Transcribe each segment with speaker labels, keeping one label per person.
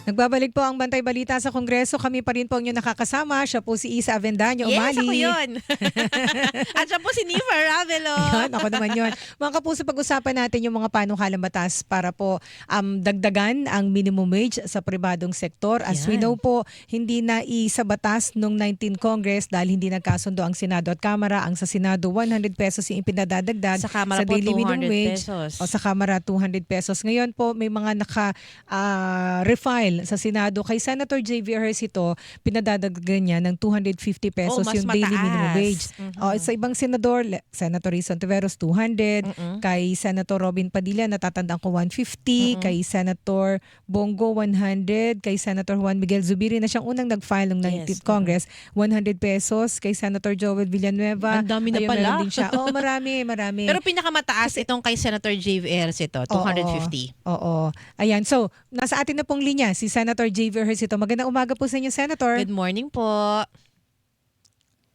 Speaker 1: Nagbabalik po ang Bantay Balita sa Kongreso. Kami pa rin po ang inyong nakakasama. Siya po si Isa Avendaño.
Speaker 2: Yes, ako
Speaker 1: Umali.
Speaker 2: yun. At siya po si Nifa Ravelo.
Speaker 1: Ayan, ako naman yun. Mga kapuso, pag-usapan natin yung mga panukalang batas para po dagdagan ang minimum wage sa pribadong sektor. As we
Speaker 2: Yan.
Speaker 1: know po, hindi na isa batas nung 19 Congress dahil hindi nagkasundo ang Senado at Kamara. Ang sa Senado, 100 pesos yung ipinadadagdag
Speaker 2: Sa Kamara po,
Speaker 1: daily minimum
Speaker 2: 200
Speaker 1: wage.
Speaker 2: pesos.
Speaker 1: O sa Kamara, 200 pesos. Ngayon po, may mga refile sa Senado. Kay Senator J.V. Ejercito, pinadadagdagan niya ng 250 pesos
Speaker 2: mas
Speaker 1: yung daily
Speaker 2: mataas.
Speaker 1: minimum wage.
Speaker 2: Mhm.
Speaker 1: Sa ibang senador, Senator Rizon Tiveros 200, kay Senator Robin Padilla natatandaan ko 150, kay Senator Bongo 100, kay Senator Juan Miguel Zubiri na siyang unang nag-file ng 19th
Speaker 2: Yes,
Speaker 1: Congress, 100 pesos, kay Senator Joel Villanueva.
Speaker 2: Ang dami na
Speaker 1: ayun,
Speaker 2: pala.
Speaker 1: meron din siya. Oo, marami.
Speaker 2: Pero pinakamataas itong kay Senator J.V. Ejercito, 250.
Speaker 1: Oo. Ayan. So, nasa atin na pong linya si Senator J.V. Ejercito. Magandang umaga po sa inyo, Senator.
Speaker 2: Good morning po.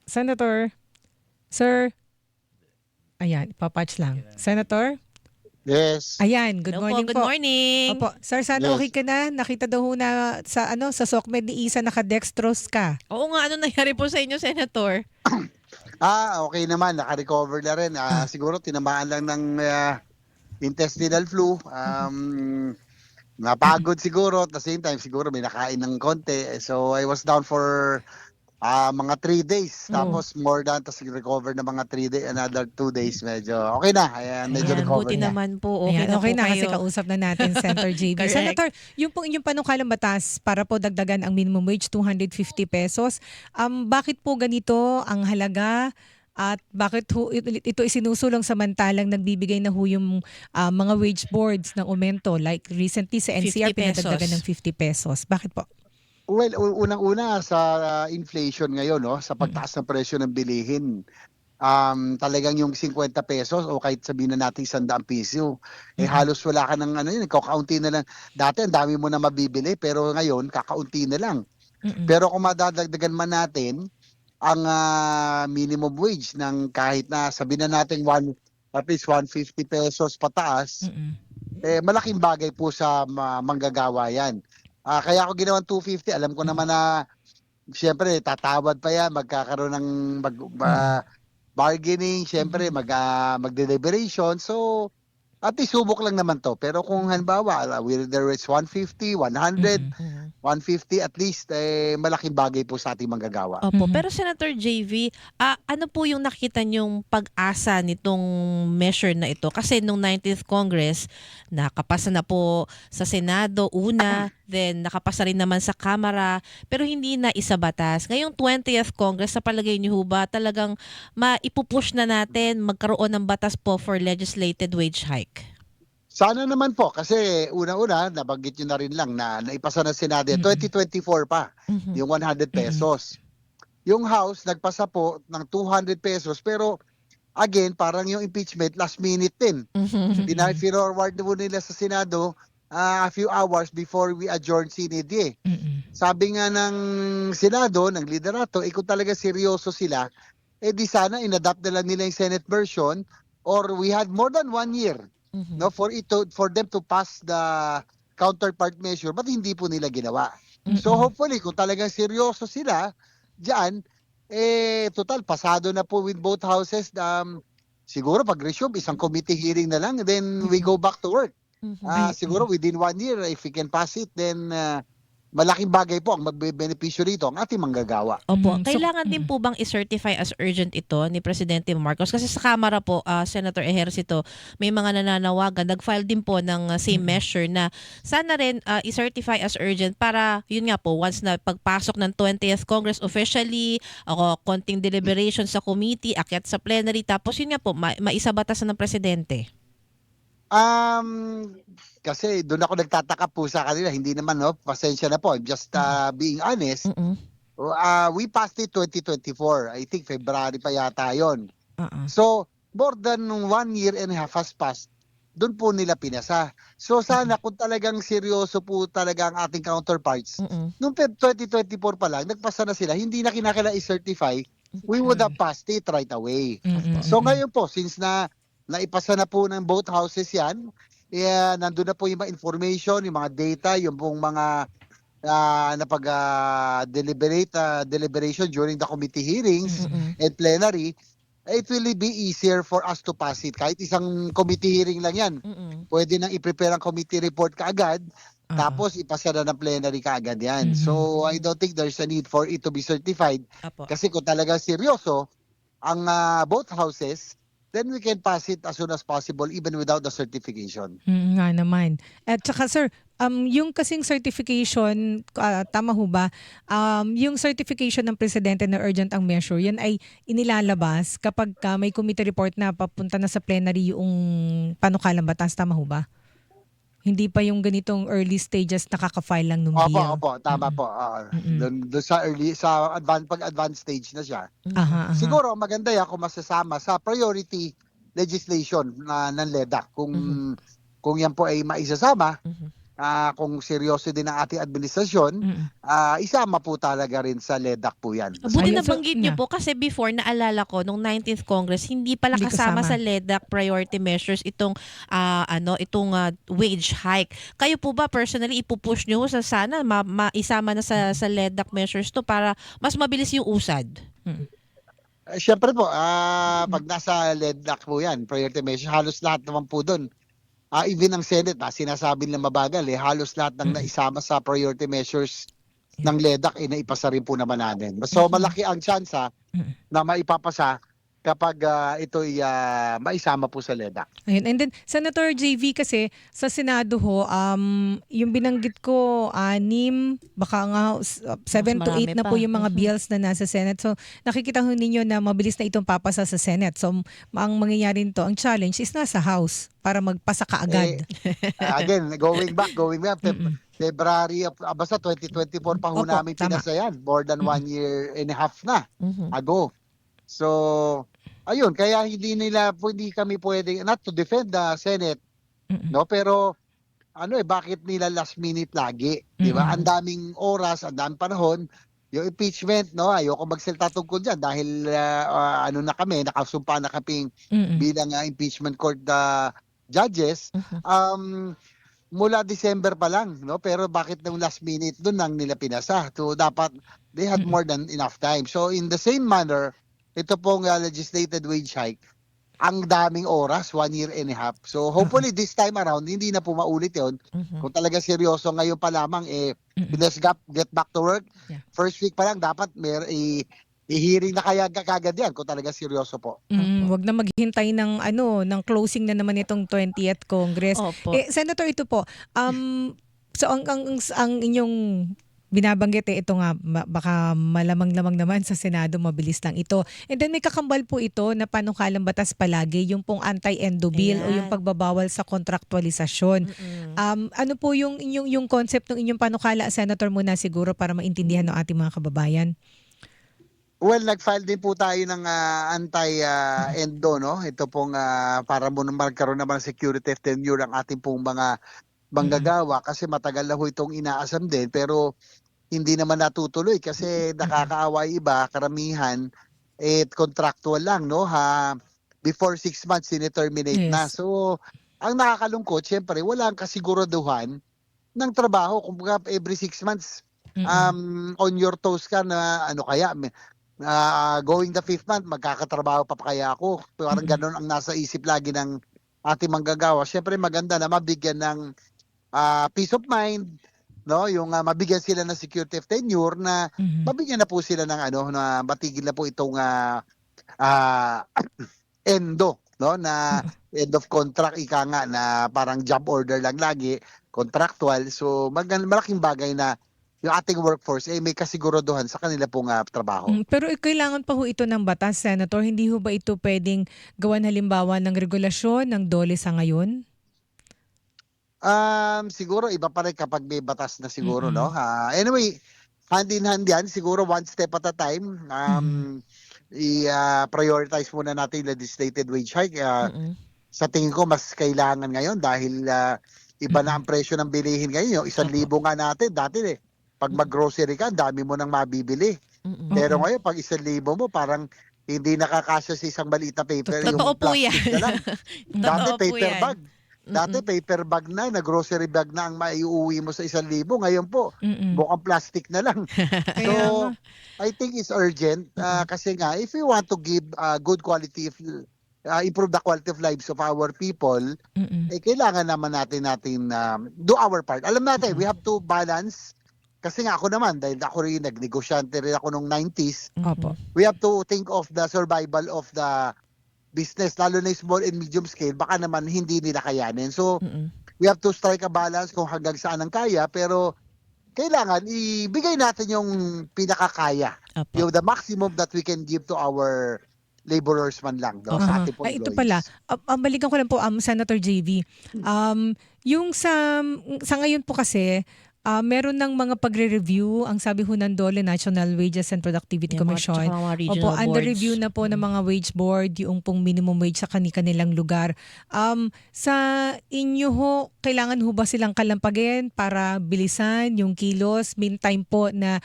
Speaker 1: Senator. Sir. Ayan, papatch lang. Senator.
Speaker 3: Yes.
Speaker 1: Ayan, good
Speaker 2: Hello
Speaker 1: morning
Speaker 2: po. Good morning.
Speaker 1: Opo. Sir, sana
Speaker 3: Yes.
Speaker 1: okay ka na? Nakita daw ho na sa SOCMED ni Isa naka-dextrose ka.
Speaker 2: Oo nga, ano nangyari po sa inyo, Senator?
Speaker 3: Okay naman. Naka-recover na rin. Siguro tinamaan lang ng intestinal flu. Napagod siguro. At the same time, siguro may nakain ng konti. So, I was down for mga 3 days. Tapos more than, tapos recover na mga 3 days, another 2 days. Medyo okay na. Ayan, medyo
Speaker 2: Ayan,
Speaker 3: recover
Speaker 2: buti
Speaker 3: na.
Speaker 2: naman po. Okay
Speaker 1: Ayan,
Speaker 2: na
Speaker 1: okay
Speaker 2: po
Speaker 1: na
Speaker 2: kayo.
Speaker 1: kasi kausap na natin, Senator JB.
Speaker 2: Correct.
Speaker 1: Senator, yung pong inyong panukalang batas para po dagdagan ang minimum wage, 250 pesos. Bakit po ganito ang halaga? At bakit ito isinusulong samantalang nagbibigay na ho yung mga wage boards ng aumento? Like recently sa NCR,
Speaker 2: 50 pesos.
Speaker 1: pinadagdagan ng 50 pesos. Bakit po?
Speaker 3: Well, unang-una sa inflation ngayon, no, sa pagtaas ng presyo ng bilihin. Talagang yung 50 pesos o kahit sabihin na natin 100 piso, halos wala ka ng ano yun, kakaunti na lang. Dati ang dami mo na mabibili pero ngayon kakaunti na lang. Pero kung madadagdagan man natin ang minimum wage ng kahit na sabihin na natin at least 150 pesos pataas, malaking bagay po sa manggagawa yan. Kaya ako ginawan 250, alam ko naman na siyempre tatawad pa yan, magkakaroon ng bargaining, siyempre mag-deliberation. So, at least subok lang naman to. Pero kung halimbawa, whether it's 150, 100, 150 at least, malaking bagay po sa ating manggagawa.
Speaker 2: Opo, pero Senator JV, ano po yung nakita niyong pag-asa nitong measure na ito? Kasi nung 19th Congress, nakapasa na po sa Senado una, then nakapasa rin naman sa Kamara, pero hindi na isa batas. Ngayong 20th Congress, sa palagay niyo ho ba talagang maipupush na natin magkaroon ng batas po for legislated wage hike?
Speaker 3: Sana naman po, kasi una-una, nabanggit nyo na rin lang na naipasa ng Senado, 2024 pa, yung 100 pesos. Yung House, nagpasa po ng 200 pesos, pero again, parang yung impeachment, last minute din. Pina-forward na po nila sa Senado a few hours before we adjourn CND. Sabi nga ng Senado, ng liderato, kung talaga seryoso sila, di sana inadapt na lang nila yung Senate version or we had more than 1 year no, for them to pass the counterpart measure, but hindi po nila ginawa. So hopefully, kung talagang seryoso sila diyan, total pasado na po with both houses. Siguro pag-resume, isang committee hearing na lang, then we go back to work. Siguro within 1 year, if we can pass it, then malaking bagay po ang magbebenepisyo rito ang ating manggagawa.
Speaker 2: Opo, kailangan din po bang i-certify as urgent ito ni Presidente Marcos? Kasi sa Kamara po, Senator Ejercito, may mga nananawagan, nag-file din po ng same measure na sana rin i-certify as urgent para, yun nga po, once na pagpasok ng 20th Congress officially, konting deliberation sa committee, akyat sa plenary, tapos yun nga po, maisabatasan ng Presidente.
Speaker 3: Kasi doon ako nagtataka po sa kanila, hindi naman, no, pasensya na po, I'm just being honest. We passed it 2024, I think February pa yata yon. So, more than 1 year and a half has passed, doon po nila pinasa. So, sana kung talagang seryoso po talaga ang ating counterparts, noong 2024 pa lang, nagpasa na sila, hindi na kinakailangan i-certify, we would have passed it right away. So, ngayon po, since na naipasa na po ng both houses yan, nandun na po yung mga information, yung mga data, yung pong mga deliberation during the committee hearings
Speaker 2: Mm-mm.
Speaker 3: and plenary, it will be easier for us to pass it. Kahit isang committee hearing lang yan,
Speaker 2: Mm-mm.
Speaker 3: pwede nang i-prepare ang committee report kaagad,
Speaker 1: Oo.
Speaker 3: tapos ipasa na ng plenary kaagad yan.
Speaker 1: Mhm.
Speaker 3: So I don't think there's a need for it to be certified.
Speaker 2: Apo.
Speaker 3: Kasi kung talaga seryoso ang both houses, then we can pass it as soon as possible even without the certification.
Speaker 1: Nga naman. At saka sir, yung kasing certification, tama ho ba? Yung certification ng presidente na urgent ang measure, yan ay inilalabas kapag may committee report na papunta na sa plenary yung panukalang batas, tama ho ba? Hindi pa yung ganitong early stages nakaka-file lang ng bill.
Speaker 3: Opo, tama
Speaker 1: Mm-mm.
Speaker 3: po.
Speaker 1: Mm-mm.
Speaker 3: Doon pag advanced stage na siya.
Speaker 1: Aha.
Speaker 3: Siguro maganda yan kung masasama sa priority legislation ng LEDAC. Kung yan po ay maisasama,
Speaker 2: Mhm.
Speaker 3: kung seryoso din ang ating administrasyon,
Speaker 1: Mm-mm.
Speaker 3: isama po talaga rin sa LEDAC po yan.
Speaker 2: Buti
Speaker 1: Ayun, so,
Speaker 2: nabanggit niyo
Speaker 1: nga.
Speaker 2: po kasi before naalala ko nung 19th Congress hindi pala
Speaker 1: Hindi
Speaker 2: kasama
Speaker 1: kasama.
Speaker 2: sa LEDAC priority measures itong wage hike. Kayo po ba personally ipupush niyo sa sana maisama na sa LEDAC measures to para mas mabilis yung usad?
Speaker 3: Siyempre po, pag nasa LEDAC po yan, priority measure, halos lahat naman po doon. Even ang Senate, sinasabi na mabagal, halos lahat ng naisama sa priority measures ng LEDAC ay naipasa rin po naman natin. So malaki ang tsansa na maipapasa kapag ito ay maisama po sa LEDAC.
Speaker 1: Ayun. And then, Senator JV kasi sa Senado ho, yung binanggit ko, 6, baka nga 7 to 8
Speaker 2: marami
Speaker 1: na po
Speaker 2: pa.
Speaker 1: yung mga bills na nasa Senate. So, nakikita ho ninyo na mabilis na itong papasa sa Senate. So, ang mangyayari nito, ang challenge is nasa House para magpasa kaagad.
Speaker 3: Again, going back, February, basta 2024 pa ho
Speaker 1: Opo,
Speaker 3: namin
Speaker 1: tama.
Speaker 3: pinasa yan. More than 1 year and a half na
Speaker 2: Mhm.
Speaker 3: ago. So, ayun, kaya hindi kami pwede, not to defend the Senate, no? Pero, bakit nila last minute lagi? Di ba? Ang daming oras, ang daming panahon, yung impeachment, no? Ayoko magsalita tungkol dyan dahil, nakasumpa na kaming bilang impeachment court judges.
Speaker 2: Mhm.
Speaker 3: Mula December pa lang, no? Pero bakit nung last minute doon nang nila pinasa? So dapat they had more than enough time. So in the same manner, ito pong legislated wage hike, ang daming oras, 1 year and a half. So hopefully this time around, hindi na po maulit yun.
Speaker 2: Mhm.
Speaker 3: Kung talaga seryoso ngayon pa lamang, let's get back to work.
Speaker 1: Yeah.
Speaker 3: First week pa lang, dapat i-hearing na kagad yan kung talaga seryoso po.
Speaker 1: Wag na maghintay ng closing na naman itong 20th Congress.
Speaker 2: Opo.
Speaker 1: Senator, ito po. So ang inyong binabanggit ito nga baka malamang-lamang naman sa Senado mabilis lang ito. And then may kakambal po ito na panukalang batas palagi yung pong anti-endo bill o yung
Speaker 2: Ayan.
Speaker 1: pagbabawal sa kontraktualisasyon. Ano po yung concept ng inyong panukala, Senator, muna siguro para maintindihan ng ating mga kababayan?
Speaker 3: Well, nag-file din po tayo ng anti-endo, no? Ito pong para magkaroon naman ng security of tenure ang ating pong mga manggagawa kasi matagal na ho itong inaasam din pero hindi naman natutuloy kasi nakakaawa iba, karamihan, contractual lang, no? Before 6 months, terminate na.
Speaker 1: Yes.
Speaker 3: So, ang nakakalungkot, syempre, wala ang kasiguraduhan ng trabaho. Kumbaga, every 6 months, on your toes ka na going the 5th month, magkakatrabaho pa kaya ako. Parang ganun ang nasa isip lagi ng ating manggagawa. Siyempre maganda na mabigyan ng peace of mind, no? Yung mabigyan sila ng security of tenure na mabigyan na po sila ng na matigil na po itong endo, no? Na end of contract ika nga na parang job order lang lagi, contractual. So malaking bagay na yung ating workforce may kasiguraduhan sa kanila pong trabaho.
Speaker 1: Pero kailangan pa ho ito ng batas, Senator. Hindi ho ba ito pwedeng gawan halimbawa ng regulasyon ng DOLE sa ngayon?
Speaker 3: Siguro iba pa rin kapag may batas na siguro, no? Anyway, hand in hand yan, siguro one step at a time. I-prioritize muna natin yung legislated wage hike. Sa tingin ko mas kailangan ngayon dahil iba na ang presyo ng bilihin ngayon. Yung 1,000 nga natin dati pag mag-grocery ka, dami mo nang mabibili. Pero ngayon pag 1,000 mo parang hindi nakakasya sa isang maliit na paper.
Speaker 2: Totoo
Speaker 3: yung
Speaker 2: po
Speaker 3: plastic
Speaker 2: yan.
Speaker 3: na lang. Dati
Speaker 2: Totoo po
Speaker 3: paper
Speaker 2: yan.
Speaker 3: bag. Dati paper bag na grocery bag na ang maiuwi mo sa 1,000. Ngayon po, mukhang plastic na lang. So,
Speaker 1: Kaya nga.
Speaker 3: I think it's urgent kasi nga, if we want to give good quality of, improve the quality of lives of our people, kailangan naman natin do our part. Alam natin, we have to balance. Kasi nga ako naman, dahil ako rin nagnegosyante rin ako nung 90s,
Speaker 1: Opo.
Speaker 3: we have to think of the survival of the business, lalo na yung small and medium scale, baka naman hindi nila kayanin. So, we have to strike a balance kung hanggang saan ang kaya, pero kailangan ibigay natin yung pinakakaya.
Speaker 2: Opo.
Speaker 3: Yung the maximum that we can give to our laborers man lang, no? Sa ating
Speaker 1: Ay, ito
Speaker 3: employees.
Speaker 1: pala. Balikan ko lang po, Senator JV. Yung sa ngayon po kasi, meron ng mga pagre-review, ang sabi ho ng DOLE, National Wages and Productivity Commission.
Speaker 2: Tsaka mga regional
Speaker 1: Opo, under
Speaker 2: boards.
Speaker 1: review na po ng mga wage board, yung pong minimum wage sa kanilang lugar. Sa inyo ho, kailangan ho ba silang kalampagin para bilisan yung kilos? Meantime po na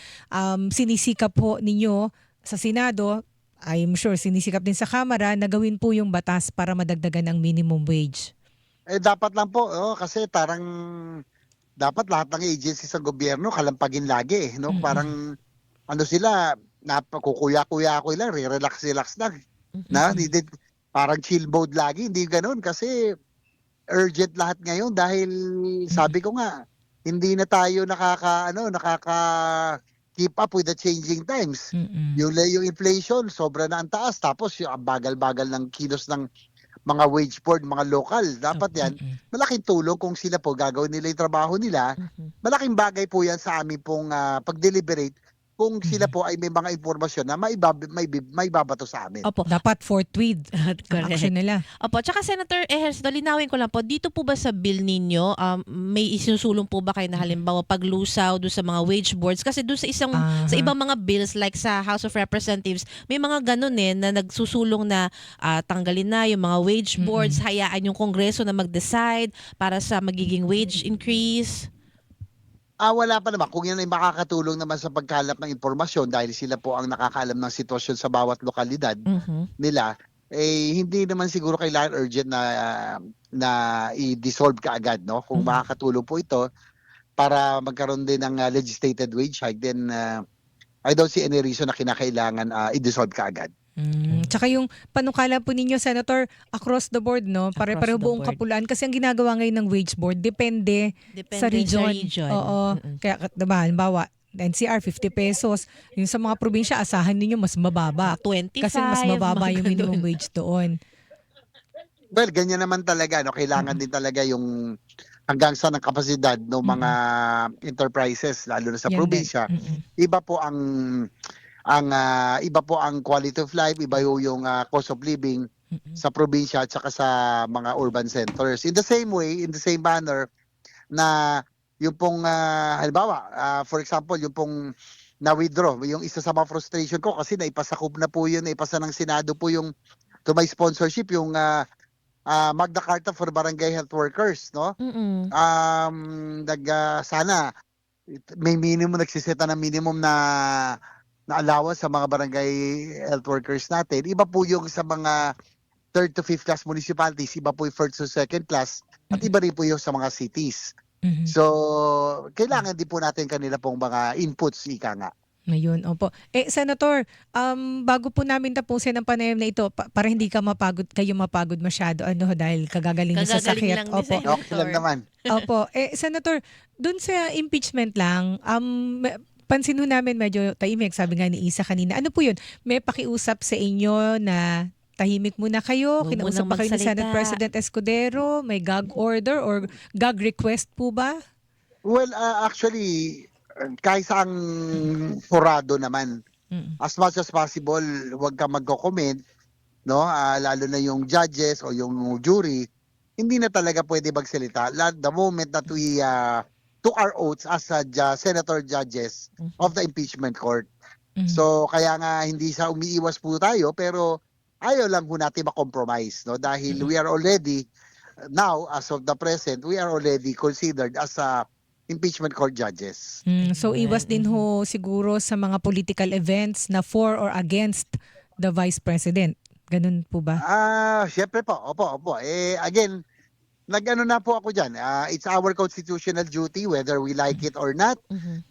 Speaker 1: sinisikap po ninyo sa Senado, I'm sure sinisikap din sa Kamara na gawin po yung batas para madagdagan ang minimum wage.
Speaker 3: Dapat lang po, kasi dapat lahat ng agency sa gobyerno kalampagin lagi, no? Parang sila, kukuya-kuya lang, relax lang. Parang chill mode lagi, hindi ganoon kasi urgent lahat ngayon dahil sabi ko nga, hindi na tayo nakaka keep up with the changing times. Yung inflation, sobra na ang taas, tapos yung ang bagal-bagal ng kilos ng mga wage board, mga local. Dapat yan, malaking tulong kung sila po gagawin nila yung trabaho nila. Malaking bagay po yan sa amin pong pag-deliberate kung sila po ay may mga impormasyon na may babato sa amin.
Speaker 2: Opo.
Speaker 1: Dapat forthwith ang
Speaker 2: Correct.
Speaker 1: action nila.
Speaker 2: Opo, tsaka Senator Ejercito, linawin ko lang po, dito po ba sa bill ninyo, may isinusulong po ba kayo na halimbawa paglusaw doon sa mga wage boards? Kasi doon sa ibang mga bills like sa House of Representatives, may mga ganun na nagsusulong na tanggalin na yung mga wage boards, hayaan yung Kongreso na mag-decide para sa magiging wage increase.
Speaker 3: Wala pa naman. Kung yan ay makakatulong naman sa pagkalap ng impormasyon dahil sila po ang nakakaalam ng sitwasyon sa bawat lokalidad nila, hindi naman siguro kailangan urgent na i-dissolve kaagad, no? Kung makakatulong po ito para magkaroon din ng legislated wage hike, then I don't see any reason na kinakailangan i-dissolve kaagad.
Speaker 1: Tsaka yung panukala po ninyo, Senator, across the board, no? Pare-pareho
Speaker 2: the
Speaker 1: buong
Speaker 2: board.
Speaker 1: kapulaan. Kasi ang ginagawa ngayon ng wage board, depende sa region. Oo. Kaya, diba, halimbawa, NCR 50 pesos. Yung sa mga probinsya, asahan ninyo mas mababa.
Speaker 2: 25.
Speaker 1: Kasi mas mababa
Speaker 2: mga
Speaker 1: yung minimum
Speaker 2: ganun.
Speaker 1: wage doon.
Speaker 3: Well, ganyan naman talaga, no? Kailangan din talaga yung hanggang sa ng kapasidad ng mga enterprises, lalo na sa
Speaker 1: Yan
Speaker 3: probinsya.
Speaker 1: din.
Speaker 3: Iba po iba po ang quality of life, iba yung cost of living sa probinsya at saka sa mga urban centers. In the same way, in the same manner na yung pong halimbawa, for example, yung pong na-withdraw, yung isa sa mga frustration ko kasi naipasa ng Senado po yung to my sponsorship yung Magna Carta for Barangay Health Workers, no? Sana may minimum, nagsiseta ng minimum na allowance sa mga barangay health workers natin. Iba po yung sa mga 3rd to 5th class municipalities, iba po yung 1st to 2nd class, at iba rin po yung sa mga cities. So, kailangan din po natin kanila pong mga inputs, ika nga.
Speaker 1: Ngayon, opo. Senator, bago po namin tapusin ang panayam na ito, para hindi kayo mapagod masyado, dahil kagagaling niyo sa sakit.
Speaker 2: lang ni
Speaker 1: Opo.
Speaker 2: Senator.
Speaker 3: Okay lang naman.
Speaker 1: Opo. Senator, dun sa impeachment lang, pansin ho namin medyo tahimik, sabi nga ni Isa kanina. Ano po yun? May pakiusap sa inyo na tahimik muna kayo?
Speaker 2: Huwag
Speaker 1: Kinausap
Speaker 2: munang
Speaker 1: ba kayo ni
Speaker 2: magsalita.
Speaker 1: Senate President Escudero? May gag order or gag request po ba?
Speaker 3: Well, actually, kahit saang forado naman, as much as possible, huwag ka magko-comment, no? Lalo na yung judges o yung jury, hindi na talaga pwede magsalita. The moment that we took our oaths as senator judges of the impeachment court. So kaya nga hindi sa umiiwas po tayo, pero ayaw lang po natin ma-compromise, no? Dahil we are already now, as of the present, we are already considered as impeachment court judges.
Speaker 1: So iwas din ho siguro sa mga political events na for or against the Vice President. Ganun po ba?
Speaker 3: Syempre po, opo. Again, nag-ano na po ako diyan. It's our constitutional duty whether we like it or not.
Speaker 2: Mhm.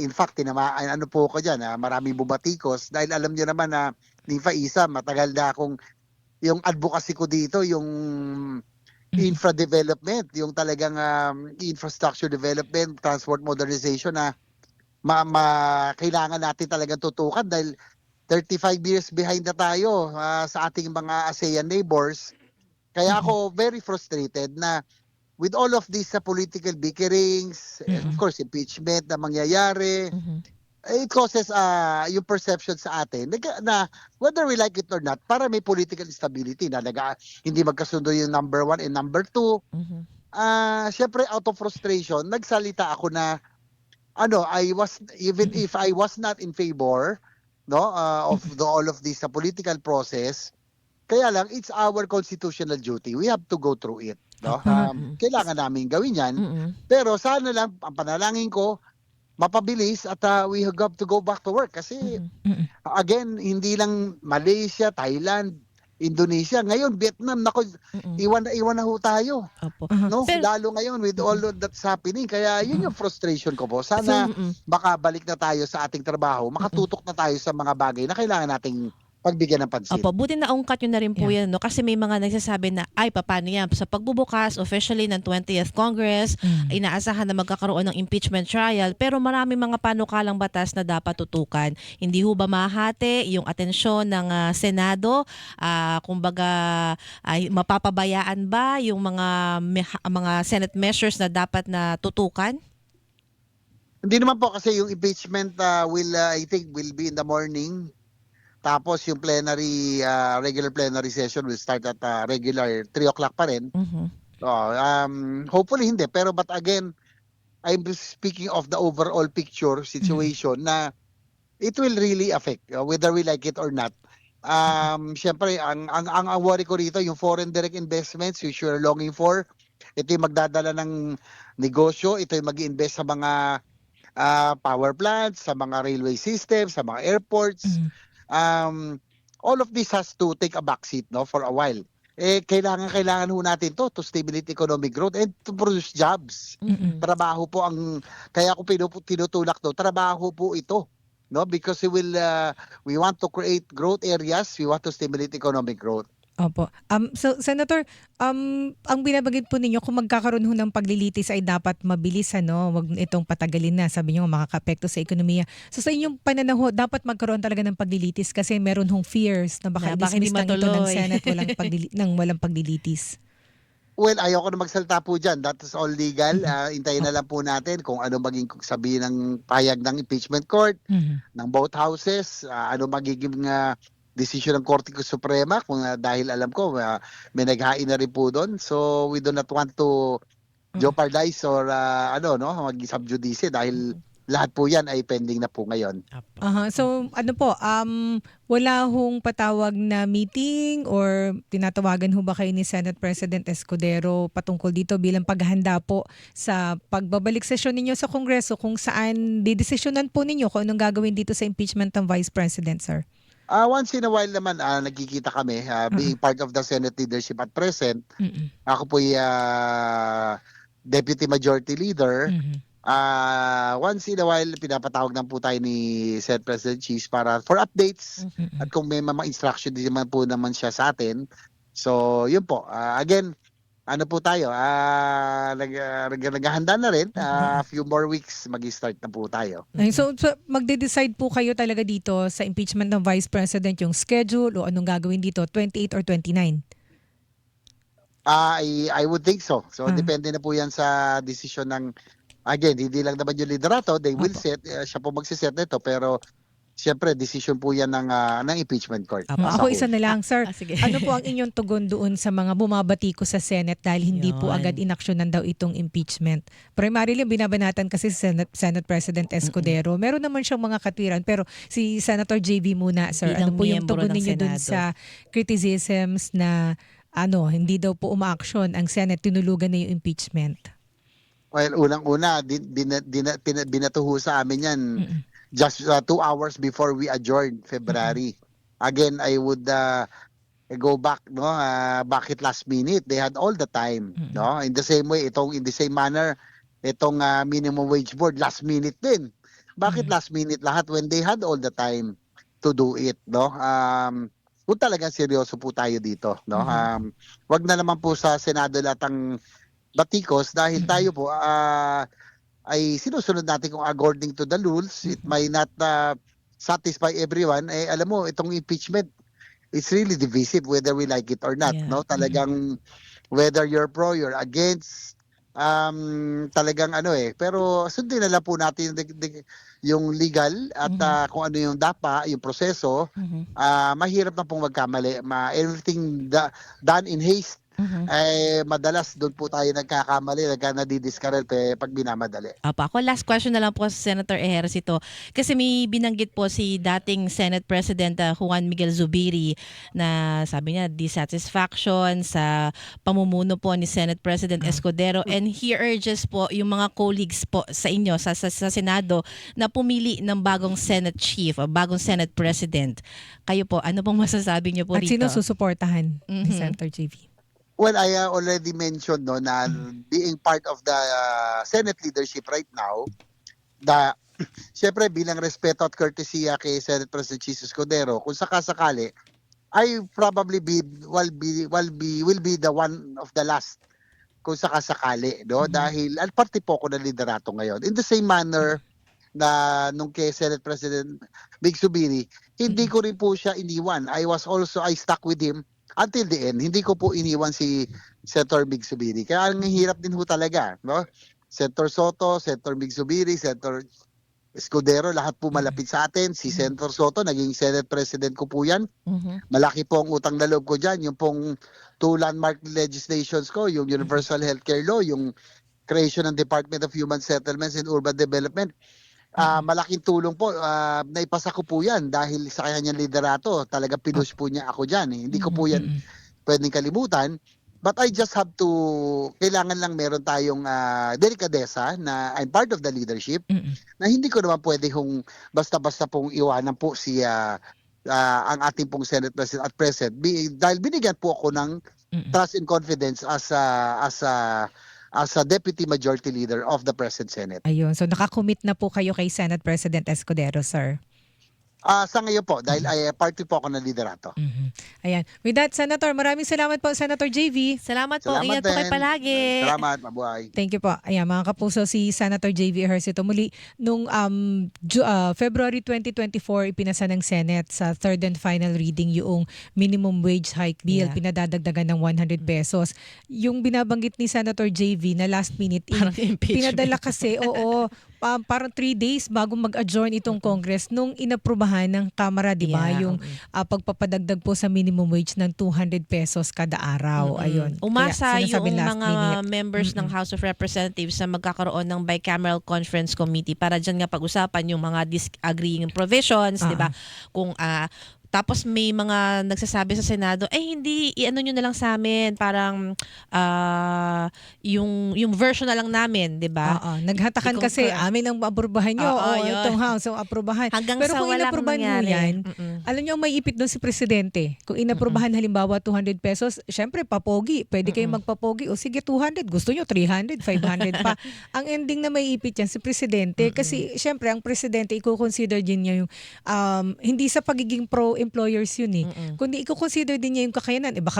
Speaker 3: In fact, ano po ako diyan, maraming bumatikos dahil alam niyo naman na ni Faisa, matagal na akong yung advocacy ko dito, yung infra development, yung talagang infrastructure development, transport modernization na kailangan natin talagang tutukan dahil 35 years behind na tayo sa ating mga ASEAN neighbors. Kaya ako very frustrated na with all of these political bickerings, of course impeachment na mangyayari,
Speaker 2: Mhm.
Speaker 3: it causes yung perception sa atin na whether we like it or not, para may political instability na hindi magkasundo yung number one and number two.
Speaker 2: Mhm.
Speaker 3: Syempre out of frustration, nagsalita ako na even if I was not in favor of all of this political process, kaya lang it's our constitutional duty. We have to go through it. No?
Speaker 2: Opo. Mm.
Speaker 3: Kailangan namin gawin yan.
Speaker 2: Mm.
Speaker 3: Pero sana lang, ang panalangin ko, mapabilis at we have to go back to work. Kasi
Speaker 2: Mhm.
Speaker 3: again, hindi lang Malaysia, Thailand, Indonesia, ngayon Vietnam, nako,
Speaker 2: Mm.
Speaker 3: iwan na ho tayo.
Speaker 2: Opo.
Speaker 3: No?
Speaker 2: Pero-
Speaker 3: Lalo ngayon with all of that's happening. Kaya yun yung frustration ko po. Sana makabalik na tayo sa ating trabaho, makatutok na tayo sa mga bagay na kailangan nating pagbigyan ng pansin.
Speaker 2: Opo, buti naungkat nyo na rin po yan, no? Kasi may mga nagsasabi na, ay, paano yan? Sa pagbubukas, officially ng 20th Congress, inaasahan na magkakaroon ng impeachment trial, pero marami mga panukalang batas na dapat tutukan. Hindi ho ba mahati yung atensyon ng Senado? Kumbaga, ay, mapapabayaan ba yung mga Senate measures na dapat na tutukan?
Speaker 3: Hindi naman po kasi yung impeachment I think will be in the morning. Tapos yung regular plenary session will start at regular 3 o'clock pa rin. Hopefully hindi. Pero but again, I'm speaking of the overall picture situation na it will really affect whether we like it or not. Siyempre, ang worry ko rito, yung foreign direct investments, which you're longing for, ito yung magdadala ng negosyo, ito yung mag-invest sa mga power plants, sa mga railway systems, sa mga airports. All of this has to take a backseat for a while. Kailangan ho natin to stimulate economic growth and to produce jobs. Trabaho po kaya ako tinutulak to, trabaho po ito. No, because we want to create growth areas, we want to stimulate economic growth.
Speaker 1: Opo. So, Senator, ang binabanggit po ninyo, kung magkakaroon ho ng paglilitis ay dapat mabilis, wag itong patagalin na. Sabi niyo makaka-apekto sa ekonomiya. So, sa inyong pananaw, dapat magkaroon talaga ng paglilitis kasi meron hong fears na baka
Speaker 2: hindi
Speaker 1: i-dismiss lang ito ng
Speaker 2: matuloy.
Speaker 1: Senate nang walang paglilitis.
Speaker 3: Well, ayoko na magsalita po dyan. That is all legal. Intayin na lang po natin kung ano maging sabihin ng payag ng impeachment court, ng both houses, ano magiging decision ng Korte Suprema kung dahil alam ko may naghain na rin po doon. So we do not want to jeopardize or mag-sub judice dahil lahat po yan ay pending na po ngayon.
Speaker 1: So ano po, wala hong patawag na meeting or tinatawagan ho ba kayo ni Senate President Escudero patungkol dito bilang paghahanda po sa pagbabalik sesyon ninyo sa Kongreso kung saan didesisyonan po ninyo kung anong gagawin dito sa impeachment ng Vice President, sir?
Speaker 3: Once in a while naman nagkikita kami being part of the Senate leadership at present. Ako po Deputy Majority Leader. Once in a while pinapatawag na po tayo ni Senate President Cheese for updates at kung may mga instruction din naman siya sa atin. So yun po. Again, ano po tayo, naghahanda na rin. A few more weeks, mag-start na po tayo.
Speaker 1: So magde-decide po kayo talaga dito sa impeachment ng Vice President yung schedule o anong gagawin dito, 28 or 29?
Speaker 3: I would think so. So depende na po yan sa desisyon ng, again, hindi lang naman yung liderato, they will set, siya po magsiset nito, pero siyempre, decision po yan ng impeachment court.
Speaker 1: Ako isa na lang, sir.
Speaker 2: Sige.
Speaker 1: Ano po ang inyong tugon doon sa mga bumabati ko sa Senate dahil hindi po agad inaksyonan daw itong impeachment? Primarily, binabanatan kasi si Senate President Escudero. Meron naman siyang mga katwiran. Pero si Senator JV muna, sir.
Speaker 2: Bilang
Speaker 1: Ano po yung
Speaker 2: miyembro
Speaker 1: tugon
Speaker 2: ng
Speaker 1: ninyo doon
Speaker 2: Senado.
Speaker 1: sa criticisms na hindi daw po umaaksyon ang Senate, tinulugan na yung impeachment?
Speaker 3: Well, unang-una, binatuho sa amin yan just 2 hours before we adjourned February. Again, I would go back, no, bakit last minute? They had all the time, no? In the same way, in the same manner, itong minimum wage board last minute din. Bakit last minute lahat when they had all the time to do it, no? Kung talagang seryoso po tayo dito, no? Wag na naman po sa Senado lahat ang batikos dahil tayo po ay sinusunod natin kung according to the rules. It might not satisfy everyone. Eh, alam mo, itong impeachment, it's really divisive whether we like it or not,
Speaker 2: Yeah.
Speaker 3: no? Talagang whether you're pro, you're against, talagang ano pero sundin na lang po natin yung legal at kung ano yung yung proseso. Mahirap na pong magkamali. Everything done in haste, madalas doon po tayo nagkakamali, nadidiskarete pag minamadali.
Speaker 2: Ako last question na lang po sa Senator Ejercito. Kasi may binanggit po si dating Senate President Juan Miguel Zubiri na sabi niya dissatisfaction sa pamumuno po ni Senate President Escudero, and he urges po yung mga colleagues po sa inyo sa Senado na pumili ng bagong Senate Chief o bagong Senate President. Kayo po, ano pong masasabi niyo po
Speaker 1: At
Speaker 2: rito?
Speaker 1: sino susuportahan ni Senator JV?
Speaker 3: Well, I already mentioned no na being part of the Senate leadership right now, syempre bilang respeto at courtesy kay Senate President Jesus Escudero, kung sakasakali, I probably will be the one of the last kung sakasakali, no? Dahil parte po ako ng liderato ngayon. In the same manner na nung kay Senate President Big Subiri, hindi ko rin po siya iniwan. I stuck with him until the end. Hindi ko po iniwan si Senator Big Subiri. Kaya ang hirap din ho talaga, no? Senator Soto, Senator Big Subiri, Senator Escudero, lahat po malapit sa atin. Si Senator Soto, naging Senate President ko po yan. Malaki po ang utang na loob ko dyan. Yung pong 2 landmark legislations ko, yung Universal Healthcare Law, yung creation ng Department of Human Settlements and Urban Development. Malaking tulong po. Naipasa ko po yan dahil sa kanyang liderato. Talaga pinush po niya ako dyan. Hindi ko po yan pwedeng kalimutan. But I just have to, kailangan lang meron tayong delikadesa na I'm part of the leadership, na hindi ko naman pwede kung basta-basta pong iwanan po ang ating pong Senate President at President. Dahil binigyan po ako ng trust and confidence as a Deputy Majority Leader of the present Senate.
Speaker 1: Ayun. So nakakommit na po kayo kay Senate President Escudero, sir.
Speaker 3: Sa ngayon po, dahil party po ako ng liderato.
Speaker 1: Ayan. With that, Senator, maraming salamat po, Senator JV.
Speaker 2: Salamat po.
Speaker 3: Salamat
Speaker 2: Ingat po kayo
Speaker 3: din.
Speaker 2: palagi.
Speaker 3: Salamat, mabuhay.
Speaker 1: Thank you po. Ayan, mga kapuso, si Senator JV Ejercito muli nung February 2024 ipinasa ng Senate sa third and final reading yung minimum wage hike bill.
Speaker 2: Yeah.
Speaker 1: Pinadadagdagan ng 100 pesos. Yung binabanggit ni Senator JV na last minute,
Speaker 2: Parang impeachment.
Speaker 1: pinadala kasi, parang 3 days bago mag-adjourn itong Congress nung inaprubahan ng Kamara, di ba?
Speaker 2: Yeah.
Speaker 1: Yung pagpapadagdag po sa minimum wage ng 200 pesos kada araw. Ayun.
Speaker 2: Umasa
Speaker 1: Kaya
Speaker 2: yung
Speaker 1: sinasabing last
Speaker 2: mga
Speaker 1: minute.
Speaker 2: members ng House of Representatives na magkakaroon ng bicameral conference committee para dyan nga pag-usapan yung mga disagreeing provisions, di ba? Kung tapos may mga nagsasabi sa Senado, hindi, i-ano nyo na lang sa amin, parang yung version na lang namin, di ba?
Speaker 1: Naghatakan kasi amin ang aprubahan nyo.
Speaker 2: Yun.
Speaker 1: Itong House ang aprubahan.
Speaker 2: Hanggang
Speaker 1: Pero
Speaker 2: sa
Speaker 1: kung
Speaker 2: walang
Speaker 1: inaprubahan mo
Speaker 2: nangyari.
Speaker 1: yan, alam nyo, may ipit doon si Presidente. Kung inaprubahan halimbawa 200 pesos, syempre papogi. Pwede kayo magpapogi. O sige, 200. Gusto nyo 300, 500 pa. Ang ending na may ipit yan si Presidente. Kasi syempre, ang Presidente, i-consider din niya yung hindi sa pagiging pro-employers yun kundi i-consider din niya yung kakayanan. Baka